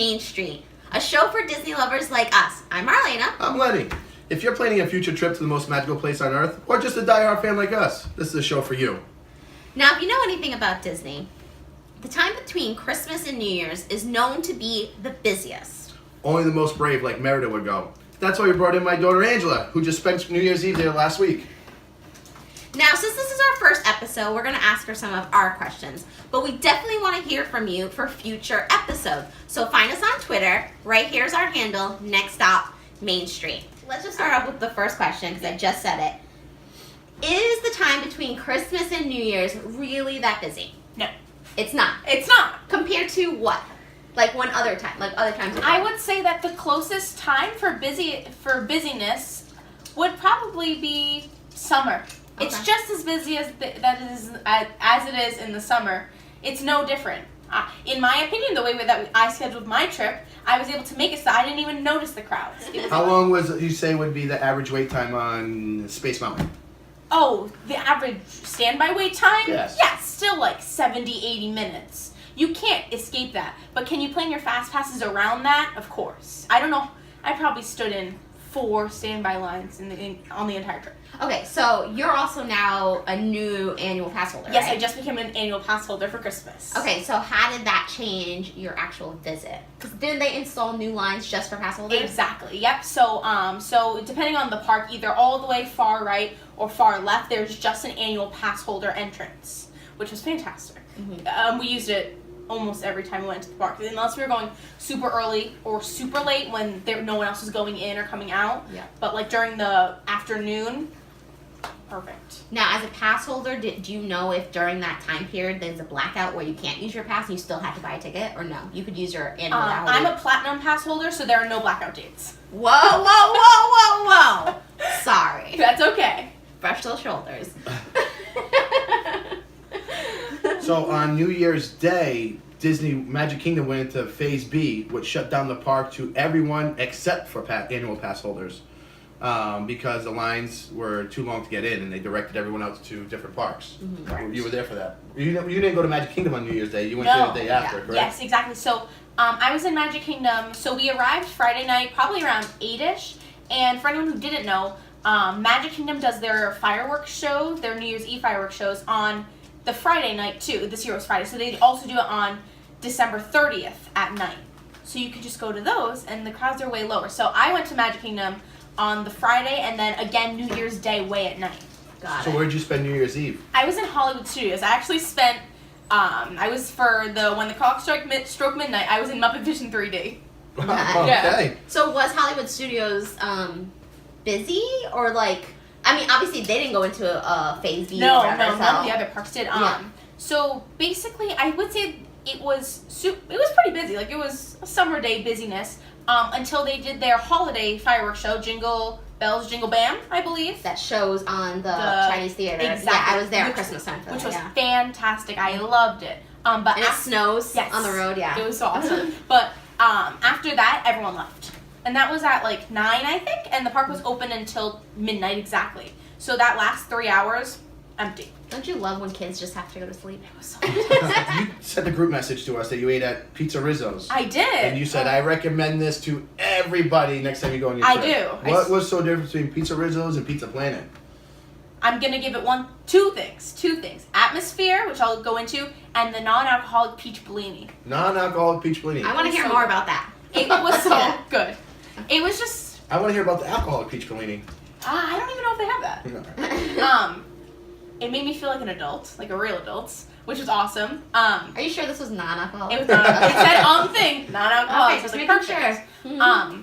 Main Street, a show for Disney lovers like us. I'm Marlena. I'm Lenny. If you're planning a future trip to the most magical place on Earth, or just a die-hard fan like us, this is a show for you. Now, if you know anything about Disney, the time between Christmas and New Year's is known to be the busiest. Only the most brave like Merida would go. That's why we brought in my daughter Angela, who just spent New Year's Eve there last week. Now, since this is our first episode, we're going to ask her some of our questions. But we definitely want to hear from you for future episodes. So find us on Twitter. Right here's our handle, Next Stop Main Street. Let's just start off with the first question, because I just said it. Is the time between Christmas and New Year's really that busy? No. It's not. It's not. Compared to what? Like one other time, like other times. I would say that the closest time for busyness would probably be summer. Okay. It's just as busy as it is in the summer. It's no different. In my opinion, the way that I scheduled my trip, I was able to make it so I didn't even notice the crowds. How long you say would be the average wait time on Space Mountain? Oh, the average standby wait time? Yes. Yeah, still like 70, 80 minutes. You can't escape that. But can you plan your fast passes around that? Of course. I don't know. I probably stood in 4 standby lines on the entire trip. Okay, so you're also now a new annual pass holder, Yes, right? I just became an annual pass holder for Christmas. Okay, so how did that change your actual visit? Because didn't they install new lines just for pass holders? Exactly. Yep. So depending on the park, either all the way far right or far left, there's just an annual pass holder entrance, which was fantastic. Mm-hmm. We used it almost every time we went to the park, unless we were going super early or super late when no one else was going in or coming out. Yeah. But like during the afternoon, perfect. Now, as a pass holder, do you know if during that time period there's a blackout where you can't use your pass and you still have to buy a ticket, or no? You could use your annual pass holder. I'm a platinum pass holder, so there are no blackout dates. Whoa, whoa, whoa, whoa, whoa! Sorry. That's okay. Brush those shoulders. So on New Year's Day, Disney Magic Kingdom went into Phase B, which shut down the park to everyone except for annual pass holders, because the lines were too long to get in, and they directed everyone else to different parks. Mm-hmm. You were there for that. You didn't go to Magic Kingdom on New Year's Day. You went there the day after, correct? Yes, exactly. So I was in Magic Kingdom. So we arrived Friday night, probably around 8-ish. And for anyone who didn't know, Magic Kingdom does their fireworks show, their New Year's Eve fireworks shows on the Friday night too. This year was Friday, so they also do it on December 30th at night. So you could just go to those, and the crowds are way lower. So I went to Magic Kingdom on the Friday, and then again New Year's Day way at night. Got So it. where'd you spend New Year's Eve? I was in Hollywood Studios. I actually spent. I was for when the clock struck midnight. I was in Muppet Vision 3D. Okay. So was Hollywood Studios busy, or like? I mean, obviously they didn't go into a Phase B. No, or whatever, so. none of the other parks did. Yeah. So basically, I would say it was pretty busy. Like it was a summer day busyness until they did their holiday fireworks show, Jingle Bells, Jingle Bam, I believe. That shows on the Chinese theater. Exactly. Yeah, I was there at Christmas time for which that, was yeah. fantastic. I loved it. But And it snows yes, on the road, yeah. It was awesome. But after that, everyone left. And that was at like 9, I think, and the park was open until midnight exactly. So that last 3 hours, empty. Don't you love when kids just have to go to sleep? It was so You sent a group message to us that you ate at Pizza Rizzo's. I did. And you said, I recommend this to everybody next time you go on your I trip. do. What was so different between Pizza Rizzo's and Pizza Planet? I'm going to give it two things. Atmosphere, which I'll go into, and the non-alcoholic peach Bellini. Non-alcoholic peach Bellini. I want to hear so more good. about that. It was so good. It was just, I want to hear about the alcoholic peach Bellini. I don't even know if they have that. It made me feel like an adult, like a real adult, which was awesome. Are you sure this was non-alcoholic? It was not. It said thing, non-alcoholic. Okay, so just it was making perfect. sure. Mm-hmm.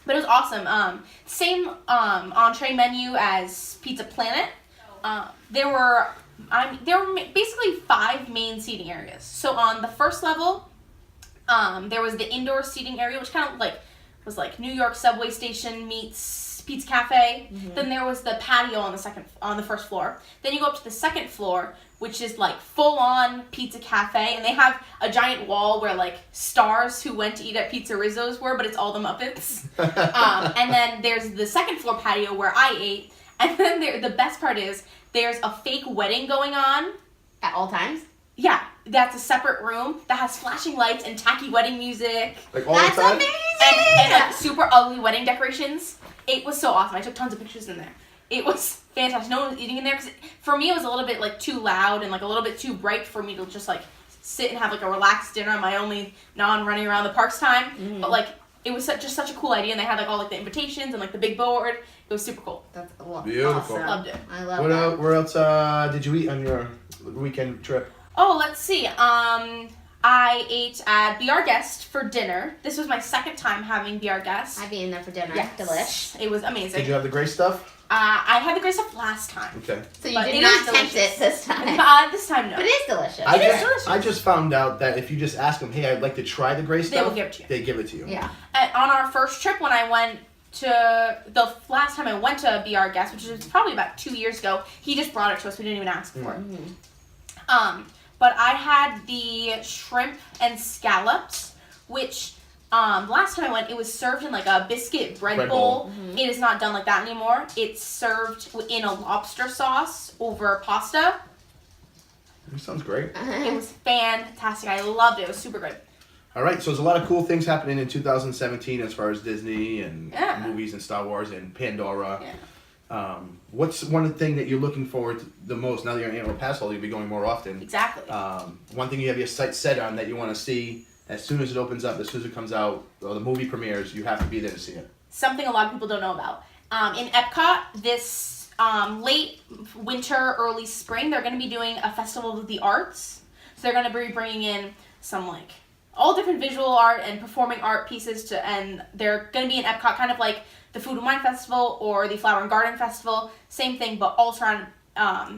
But it was awesome. Same entree menu as Pizza Planet. There were basically 5 main seating areas. So on the first level, there was the indoor seating area, which kind of was like New York subway station meets Pizza Cafe. Mm-hmm. Then there was the patio on the first floor. Then you go up to the second floor, which is like full on Pizza Cafe, and they have a giant wall where like stars who went to eat at Pizza Rizzo's were, but it's all the Muppets. And then there's the second floor patio where I ate, and then the best part is there's a fake wedding going on At all times? Yeah, that's a separate room that has flashing lights and tacky wedding music. Like all That's the time? amazing. And like super ugly wedding decorations. It was so awesome. I took tons of pictures in there. It was fantastic. No one was eating in there because for me it was a little bit like too loud and like a little bit too bright for me to just like sit and have like a relaxed dinner on my only non-running around the parks time. Mm-hmm. But like it was just such a cool idea, and they had like all like the invitations and like the big board. It was super cool. That's Beautiful. awesome. Loved it. I love What that. else, where else did you eat on your weekend trip? Oh, let's see. I ate at Be Our Guest for dinner. This was my second time having Be Our Guest. I'd be in there for dinner. Yes. Delish. It was amazing. Did you have the gray stuff? I had the gray stuff last time. Okay. So you But did it not is tempt delicious. it this time. This time, no. But it is delicious. It is delicious. I just found out that if you just ask them, hey, I'd like to try the gray stuff, They will give it to you. They give it to you. Yeah. On our first trip, when I went to the last time I went to Be Our Guest, which was probably about 2 years ago, he just brought it to us. We didn't even ask for it. Mm-hmm. But I had the shrimp and scallops, which last time I went, it was served in like a biscuit bread bowl. Mm-hmm. It is not done like that anymore. It's served in a lobster sauce over pasta. That sounds great. It was fantastic. I loved it. It was super good. All right, so there's a lot of cool things happening in 2017 as far as Disney and Yeah. movies and Star Wars and Pandora. Yeah. What's one thing that you're looking forward to the most now that you're an annual pass holder? You'll be going more often. Exactly. One thing you have your sights set on that you want to see as soon as it opens up, as soon as it comes out, or the movie premieres, you have to be there to see it. Something a lot of people don't know about. In Epcot, this late winter, early spring, they're going to be doing a festival of the arts. So they're going to be bringing in some like all different visual art and performing art pieces and they're going to be in Epcot, kind of like the Food and Wine Festival or the Flower and Garden Festival. Same thing, but all surrounded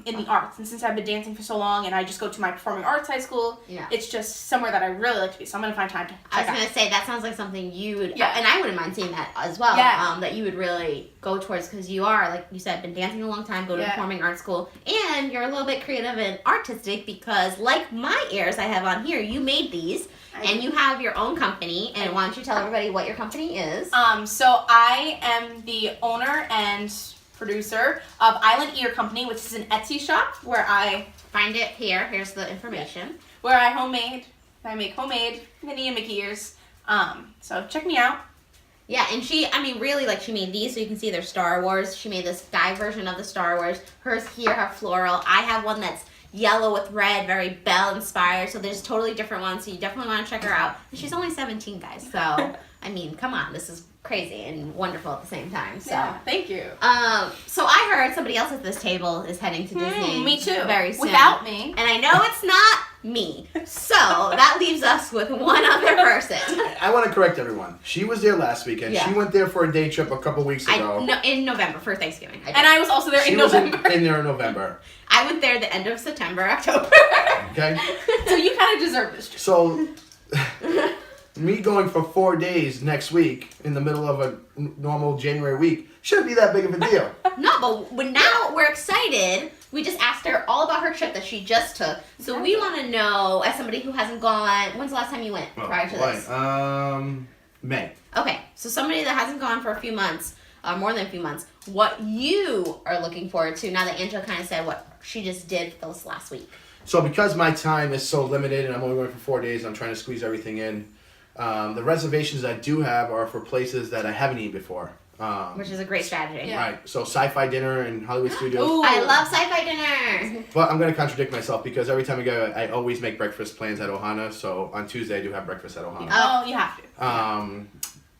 in the arts. And since I've been dancing for so long and I just go to my performing arts high school, Yeah. it's just somewhere that I really like to be. So I'm going to find time to I check was out. gonna say that sounds like something you would, Yeah. and I wouldn't mind seeing that as well. Yeah. That you would really go towards because you are, like you said, been dancing a long time, go to Yeah. performing arts school, and you're a little bit creative and artistic because, like my ears I have on here, you made these, and you have your own company. And why don't you tell everybody what your company is? So I am the owner and producer of Island Ear Company, which is an Etsy shop where I Find it here. Here's the information. I make homemade Minnie and Mickey ears. So check me out. Yeah, and she made these so you can see they're Star Wars. She made this guy version of the Star Wars. Hers here have floral. I have one that's yellow with red, very Belle inspired. So there's totally different ones. So you definitely want to check her out. And she's only 17, guys. So I mean, come on, this is crazy and wonderful at the same time. So Yeah, thank you. so I heard somebody else at this table is heading to Disney. Me too. Very soon. Without me. And I know it's not me. So that leaves us with one other person. I want to correct everyone. She was there last weekend. Yeah. She went there for a day trip a couple weeks ago. In November for Thanksgiving. I did. And I was also there She in was November. in there in November. I went there the end of September, October. Okay? So you kind of deserve this trip. So, me going for 4 days next week in the middle of a normal January week shouldn't be that big of a deal. No, but now we're excited. We just asked her all about her trip that she just took. So we want to know, as somebody who hasn't gone, when's the last time you went prior to this? May. Okay, so somebody that hasn't gone for a few months, more than a few months, what you are looking forward to now that Angela kind of said what she just did for this last week. So because my time is so limited and I'm only going for 4 days, I'm trying to squeeze everything in. The reservations I do have are for places that I haven't eaten before. Which is a great strategy. Yeah. Right, so Sci-Fi Dinner and Hollywood Studios. Ooh. I love sci-fi dinner. But I'm going to contradict myself because every time I go, I always make breakfast plans at Ohana. So on Tuesday, I do have breakfast at Ohana. Oh, you have to.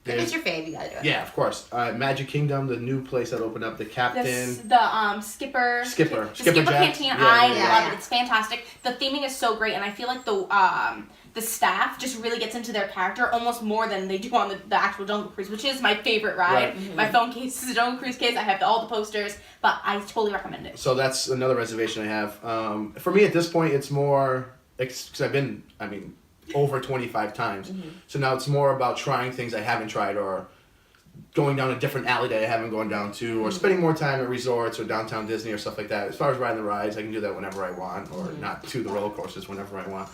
If it's your fave, you gotta do it. Yeah, of course. Magic Kingdom, the new place that opened up, the Captain. The Skipper. Skipper. The Skipper Jack. Canteen. Yeah, I yeah, yeah. love it. It's fantastic. The theming is so great, and I feel like the staff just really gets into their character almost more than they do on the actual Jungle Cruise, which is my favorite ride. Right. Mm-hmm. My phone case is a Jungle Cruise case. I have all the posters, but I totally recommend it. So that's another reservation I have. For me at this point, it's more, because I've been, over 25 times. Mm-hmm. So now it's more about trying things I haven't tried or going down a different alley that I haven't gone down to or spending more time at resorts or downtown Disney or stuff like that. As far as riding the rides, I can do that whenever I want or not to the roller coasters whenever I want.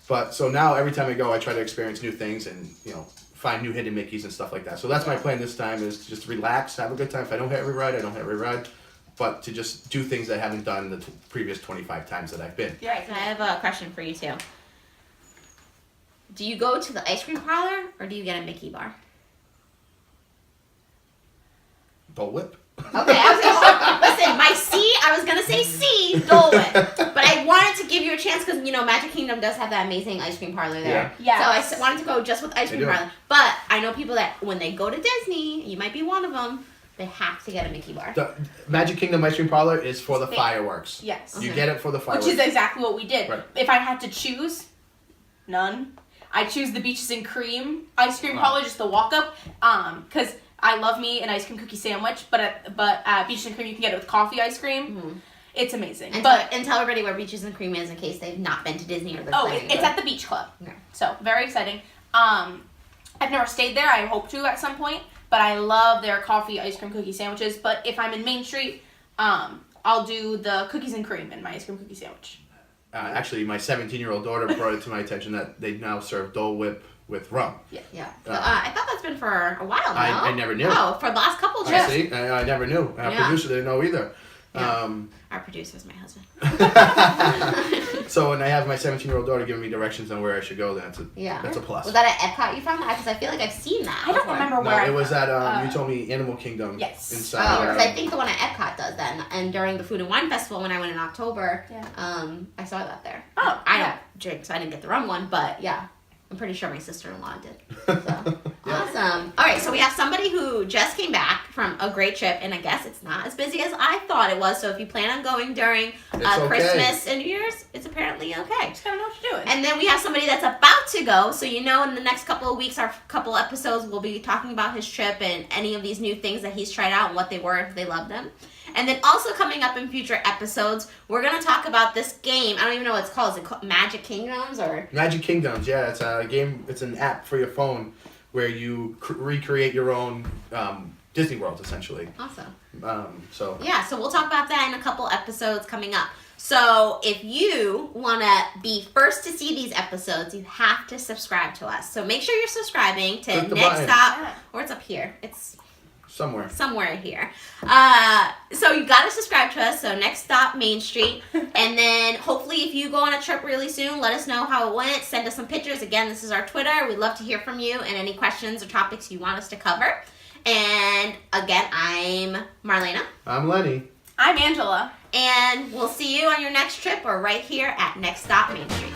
But so now every time I go, I try to experience new things and, find new hidden Mickeys and stuff like that. So that's my plan this time is just relax, have a good time. If I don't hit every ride, I don't hit every ride. but to just do things I haven't done the previous 25 times that I've been. Right. So I have a question for you too. Do you go to the ice cream parlor or do you get a Mickey bar? Dole Whip. Okay, listen, I was gonna say C, Dole Whip, but I wanted to give you a chance because Magic Kingdom does have that amazing ice cream parlor there. Yeah. So I wanted to go just with ice cream parlor, but I know people that when they go to Disney, you might be one of them. They have to get a Mickey bar. The Magic Kingdom ice cream parlor is for the fireworks. Yes. You get it for the fireworks. Which is exactly what we did. Right. If I had to choose, none. I choose the Beaches and Cream ice cream parlor, just the walk up, because I love me an ice cream cookie sandwich, but at Beaches and Cream you can get it with coffee ice cream. Mm-hmm. It's amazing. And tell everybody where Beaches and Cream is in case they've not been to Disney or they're planning. It's at the Beach Club. Okay. So very exciting. I've never stayed there. I hope to at some point, but I love their coffee ice cream cookie sandwiches. But if I'm in Main Street, I'll do the cookies and cream in my ice cream cookie sandwich. Actually, my 17-year-old daughter brought it to my attention that they now serve Dole Whip with rum. Yeah. I thought that's been for a while now. I never knew. Oh, for the last couple trips. See, I never knew. Our producer didn't know either. Yeah. Our producer's my husband. So when I have my 17-year-old daughter giving me directions on where I should go, that's a plus. Was that at Epcot you found that? Because I feel like I've seen that. I don't remember where. No, it was at, you told me Animal Kingdom. Yes. Inside. Because I think the one at Epcot does that. And during the Food and Wine Festival when I went in October, I saw that there. Oh. I don't drink, so I didn't get the rum one, but yeah. I'm pretty sure my sister-in-law did. So. Awesome. All right, so we have somebody who just came back from a great trip, and I guess it's not as busy as I thought it was. So if you plan on going during Christmas and New Year's, it's apparently okay. Just gotta know what you're doing. And then we have somebody that's about to go. So in the next couple of weeks, our couple episodes, we'll be talking about his trip and any of these new things that he's tried out and what they were, if they loved them. And then also coming up in future episodes, we're going to talk about this game. I don't even know what it's called. Is it called Magic Kingdoms or? Magic Kingdoms, yeah. It's a game. It's an app for your phone where you recreate your own Disney World, essentially. Awesome. So we'll talk about that in a couple episodes coming up. So if you want to be first to see these episodes, you have to subscribe to us. So make sure you're subscribing to Next Stop, or it's up here. It's somewhere here. So you got to subscribe to us. So Next Stop Main Street. And then hopefully if you go on a trip really soon, let us know how it went. Send us some pictures. Again, this is our Twitter. We'd love to hear from you and any questions or topics you want us to cover. And again, I'm Marlena. I'm Lenny. I'm Angela. And we'll see you on your next trip or right here at Next Stop Main Street.